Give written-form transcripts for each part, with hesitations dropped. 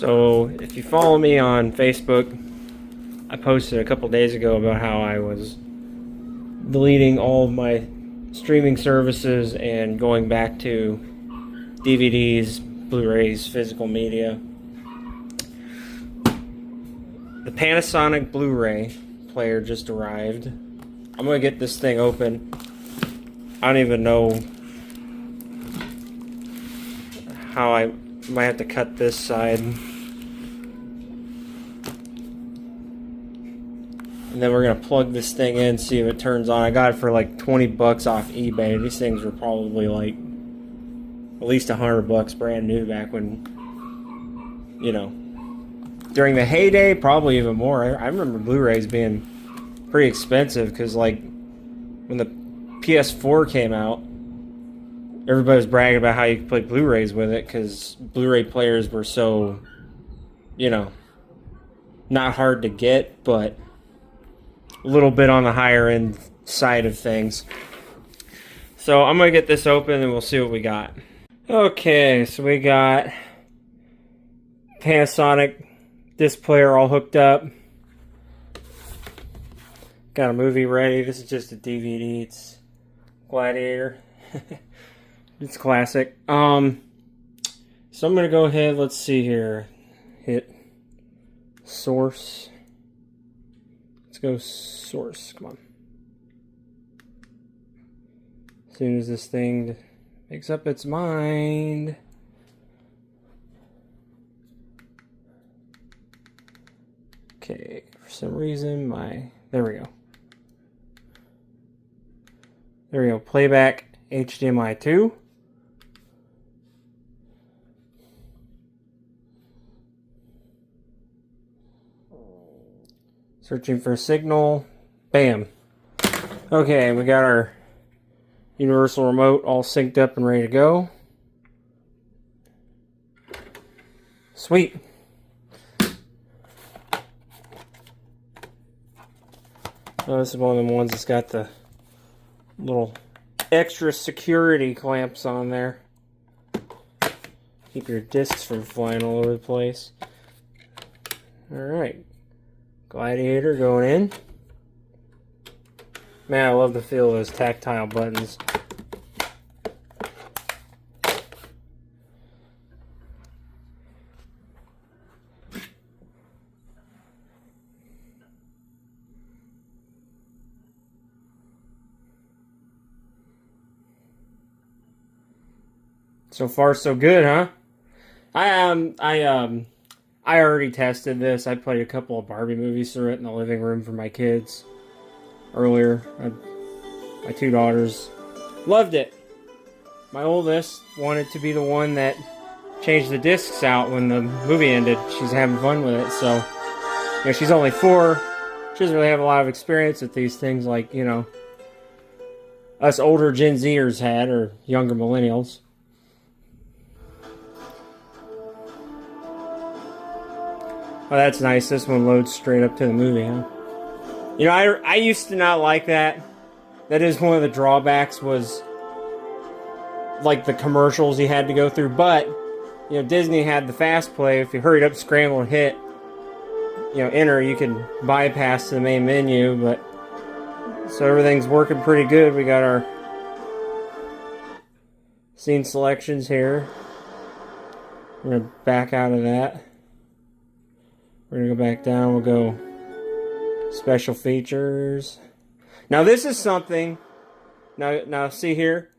So if you follow me on Facebook, I posted a couple days ago about how I was deleting all of my streaming services and going back to DVDs, Blu Rays, physical media. The Panasonic Blu Ray player just arrived. I'm gonna get this thing open. I don't even know how I might have to cut this side. And then we're gonna plug this thing in, see if it turns on. I got it for like 20 bucks off eBay. These things were probably like at least 100 bucks brand new back when, you know, during the heyday, probably even more. I remember Blu-rays being pretty expensive because, like, when the PS4 came out, everybody was bragging about how you could play Blu-rays with it because Blu-ray players were so, you know, not hard to get, but a little bit on the higher end side of things. So I'm going to get this open and we'll see what we got. Okay, so we got Panasonic disc player all hooked up. Got a movie ready. This is just a DVD. It's Gladiator. It's classic. So I'm gonna go ahead. Let's see here. Hit source. Let's go source. Come on. As soon as this thing makes up its mind. Okay, for some reason there we go. There we go. Playback HDMI 2. Searching for a signal. Bam. Okay, we got our universal remote all synced up and ready to go. Sweet. Oh, this is one of the ones that's got the little extra security clamps on there. Keep your discs from flying all over the place. Alright. Gladiator going in. Man, I love the feel of those tactile buttons. So far, so good, huh? I already tested this. I played a couple of Barbie movies through it in the living room for my kids earlier. My two daughters loved it. My oldest wanted to be the one that changed the discs out when the movie ended. She's having fun with it, so you know, she's only 4. She doesn't really have a lot of experience with these things like, you know, us older Gen Zers had, or younger millennials. Oh, that's nice. This one loads straight up to the movie, huh? You know, I used to not like that. That is one of the drawbacks, was like the commercials you had to go through. But, you know, Disney had the fast play. If you hurried up, scramble, and hit, you know, enter, you could bypass to the main menu. But so everything's working pretty good. We got our scene selections here. We're going to back out of that. We're going to go back down. We'll go special features. Now this is something, now see here,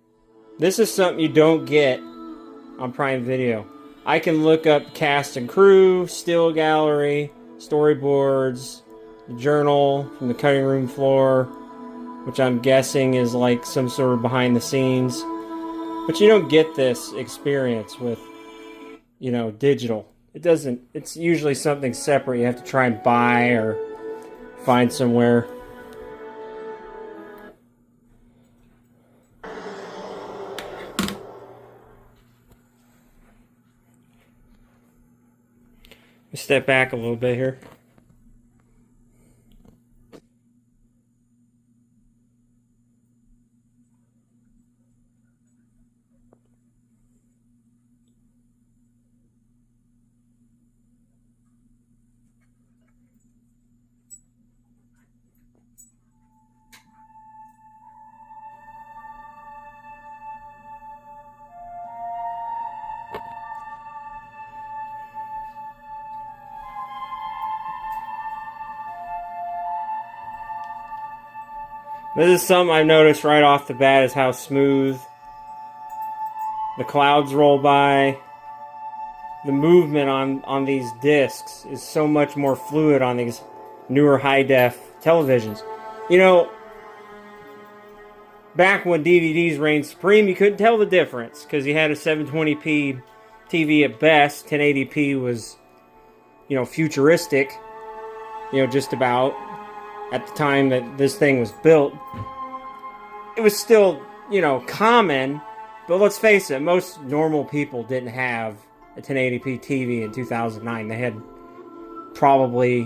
this is something you don't get on Prime Video. I can look up cast and crew, still gallery, storyboards, journal from the cutting room floor, which I'm guessing is like some sort of behind the scenes. But you don't get this experience with, you know, digital. It doesn't, it's usually something separate you have to try and buy or find somewhere. Step back a little bit here. This is something I've noticed right off the bat, is how smooth the clouds roll by. The movement on these discs is so much more fluid on these newer high-def televisions. You know, back when DVDs reigned supreme, you couldn't tell the difference because you had a 720p TV at best. 1080p was, you know, futuristic, you know, just about at the time that this thing was built. It was still, you know, common, but let's face it, most normal people didn't have a 1080p TV in 2009. They had probably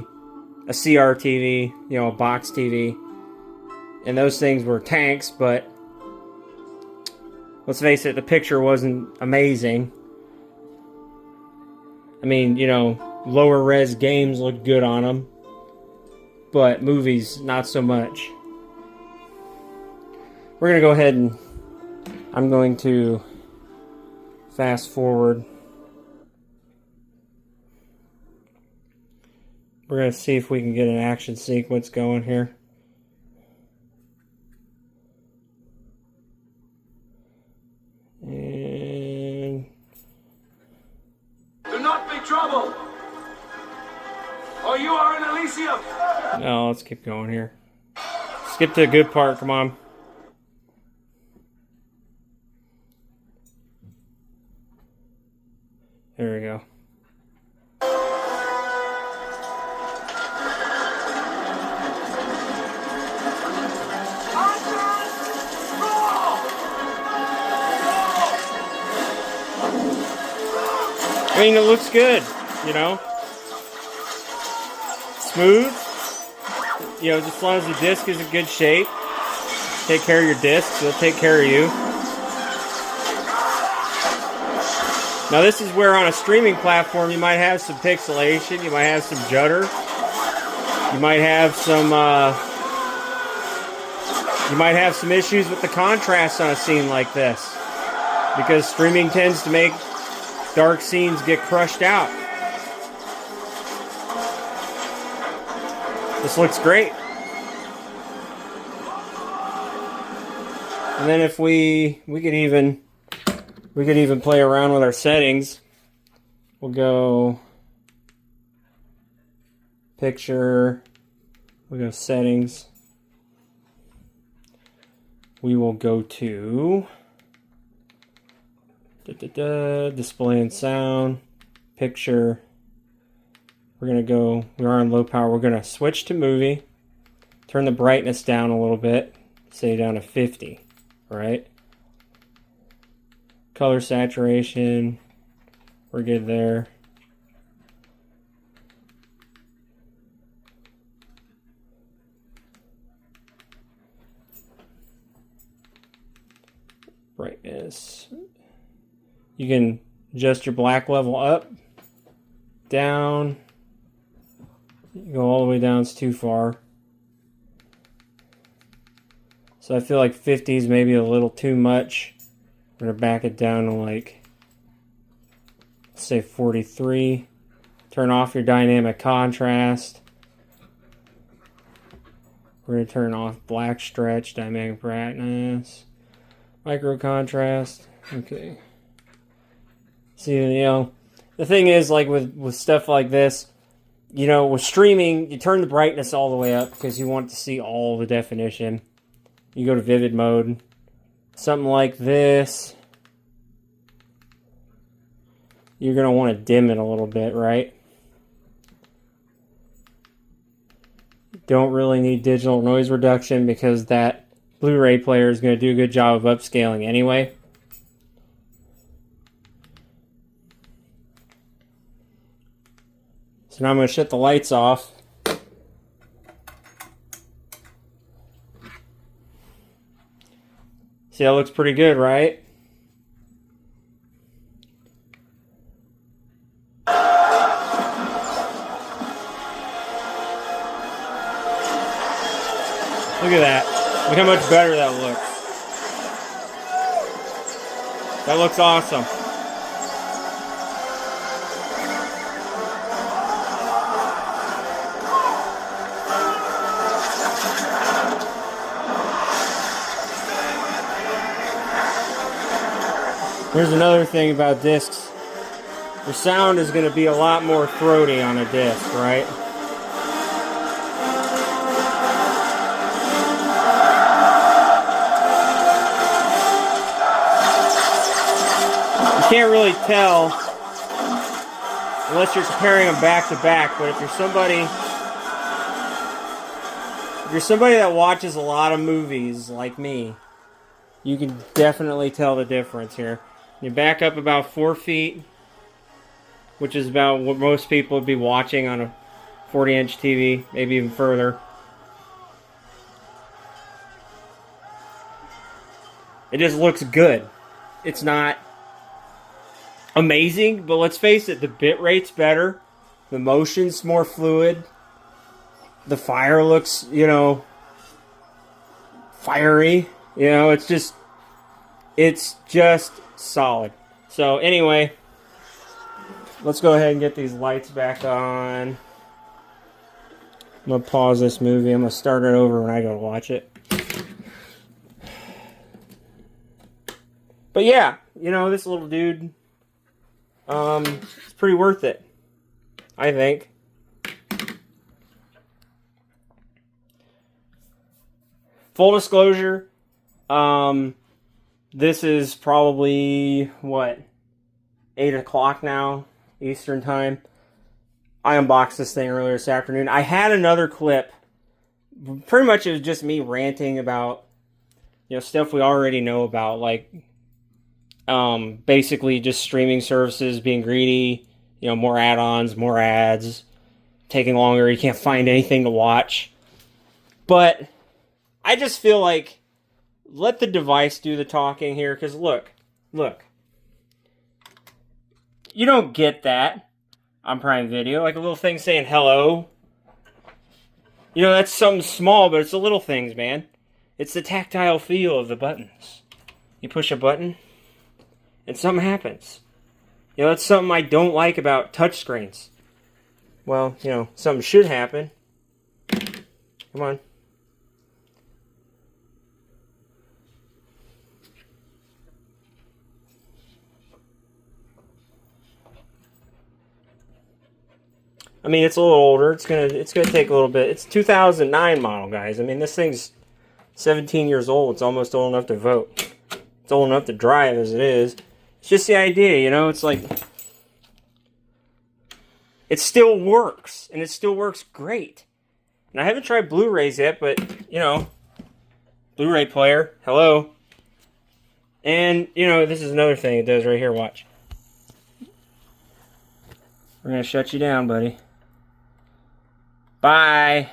a CRT, you know, a box TV, and those things were tanks, but let's face it, the picture wasn't amazing. I mean, you know, lower res games looked good on them, but movies, not so much. We're going to go ahead and I'm going to fast forward. We're going to see if we can get an action sequence going here. And do not be troubled, or you are in Elysium. No, let's keep going here. Skip to the good part, come on. There we go. I mean, it looks good, you know. Smooth. You know, just as long as the disc is in good shape. Take care of your discs, they'll take care of you. Now this is where on a streaming platform you might have some pixelation, you might have some judder, you might have some issues with the contrast on a scene like this, because streaming tends to make dark scenes get crushed out. This looks great. And then if we could even play around with our settings. We'll go picture, we'll go settings. We will go to display and sound, picture. We're on low power. We're gonna switch to movie, turn the brightness down a little bit, say down to 50, right? Color saturation, we're good there. Brightness. You can adjust your black level up, down. You can go all the way down, it's too far. So I feel like 50 is maybe a little too much. We're going to back it down to like, let's say 43. Turn off your dynamic contrast. We're going to turn off black stretch, dynamic brightness, micro contrast. Okay. See, you know, the thing is, like with stuff like this, you know, with streaming, you turn the brightness all the way up because you want to see all the definition. You go to vivid mode. Something like this, you're going to want to dim it a little bit, right? Don't really need digital noise reduction because that Blu Ray player is going to do a good job of upscaling anyway. So now I'm going to shut the lights off. See, that looks pretty good, right? Look at that. Look how much better that looks. That looks awesome. Here's another thing about discs. The sound is going to be a lot more throaty on a disc, right? You can't really tell unless you're comparing them back to back, but if you're somebody that watches a lot of movies like me, you can definitely tell the difference here. You back up about 4 feet, which is about what most people would be watching on a 40-inch TV, maybe even further. It just looks good. It's not amazing, but let's face it, the bit rate's better, the motion's more fluid, the fire looks, you know, fiery. You know, it's just solid. So anyway, let's go ahead and get these lights back on. I'm going to pause this movie. I'm going to start it over when I go to watch it. But yeah, you know, this little dude, it's pretty worth it, I think. Full disclosure, this is probably, what, 8 o'clock now, Eastern time. I unboxed this thing earlier this afternoon. I had another clip. Pretty much it was just me ranting about, you know, stuff we already know about, like, basically just streaming services being greedy, you know, more add-ons, more ads, taking longer, you can't find anything to watch. But I just feel like, let the device do the talking here, because look. You don't get that on Prime Video, like a little thing saying hello. You know, that's something small, but it's the little things, man. It's the tactile feel of the buttons. You push a button, and something happens. You know, that's something I don't like about touchscreens. Well, you know, something should happen. Come on. I mean, it's a little older. It's gonna take a little bit. It's 2009 model, guys. I mean, this thing's 17 years old. It's almost old enough to vote. It's old enough to drive as it is. It's just the idea, you know. It's like it still works, and it still works great. And I haven't tried Blu-rays yet, but you know, Blu-ray player. Hello. And you know, this is another thing it does right here. Watch. We're gonna shut you down, buddy. Bye.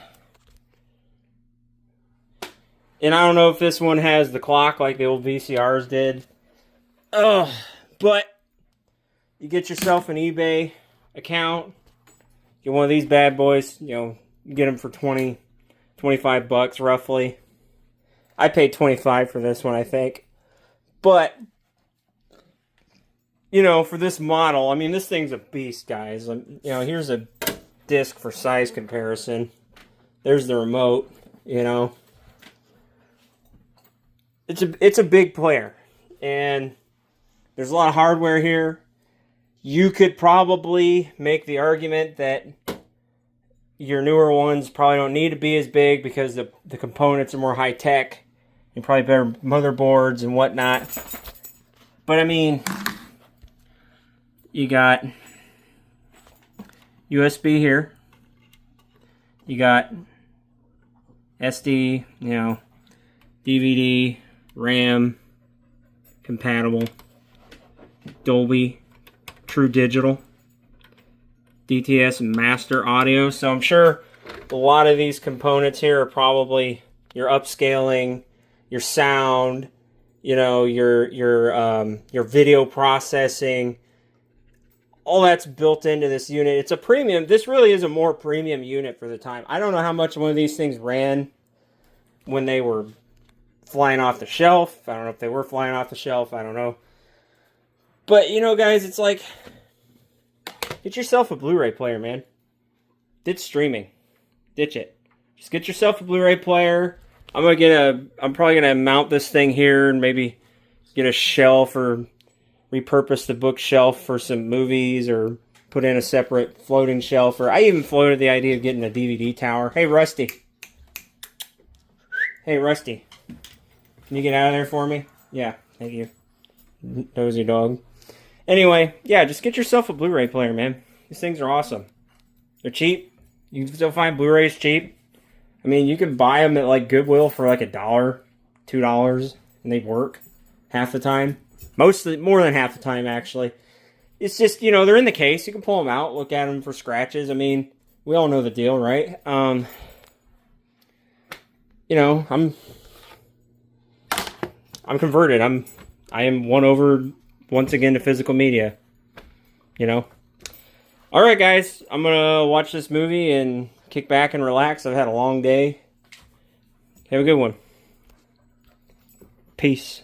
And I don't know if this one has the clock like the old VCRs did. Ugh. But you get yourself an eBay account. Get one of these bad boys. You know, you get them for 20, 25 bucks roughly. I paid 25 for this one, I think. But you know, for this model, I mean, this thing's a beast, guys. You know, here's a disc for size comparison. There's the remote, you know. It's a big player. And there's a lot of hardware here. You could probably make the argument that your newer ones probably don't need to be as big because the components are more high-tech and probably better motherboards and whatnot. But, I mean, you got USB here. You got SD, you know, DVD, RAM, compatible, Dolby, True Digital, DTS Master Audio. So I'm sure a lot of these components here are probably your upscaling, your sound, you know, your video processing. All that's built into this unit. It's a premium. This really is a more premium unit for the time. I don't know how much one of these things ran when they were flying off the shelf. I don't know if they were flying off the shelf. I don't know. But, you know, guys, it's like, get yourself a Blu-ray player, man. Ditch streaming. Ditch it. Just get yourself a Blu-ray player. I'm probably gonna mount this thing here and maybe get a shelf or repurpose the bookshelf for some movies or put in a separate floating shelf. Or I even floated the idea of getting a DVD tower. Hey, Rusty. Hey, Rusty. Can you get out of there for me? Yeah, thank you. Nosy dog. Anyway, yeah, just get yourself a Blu Ray player, man. These things are awesome. They're cheap. You can still find Blu Rays cheap. I mean, you can buy them at like Goodwill for like $1, $2, and they work half the time. Mostly, more than half the time, actually. It's just, you know, they're in the case. You can pull them out, look at them for scratches. I mean, we all know the deal, right? You know, I'm converted. I am won over once again to physical media. You know. All right, guys. I'm gonna watch this movie and kick back and relax. I've had a long day. Have a good one. Peace.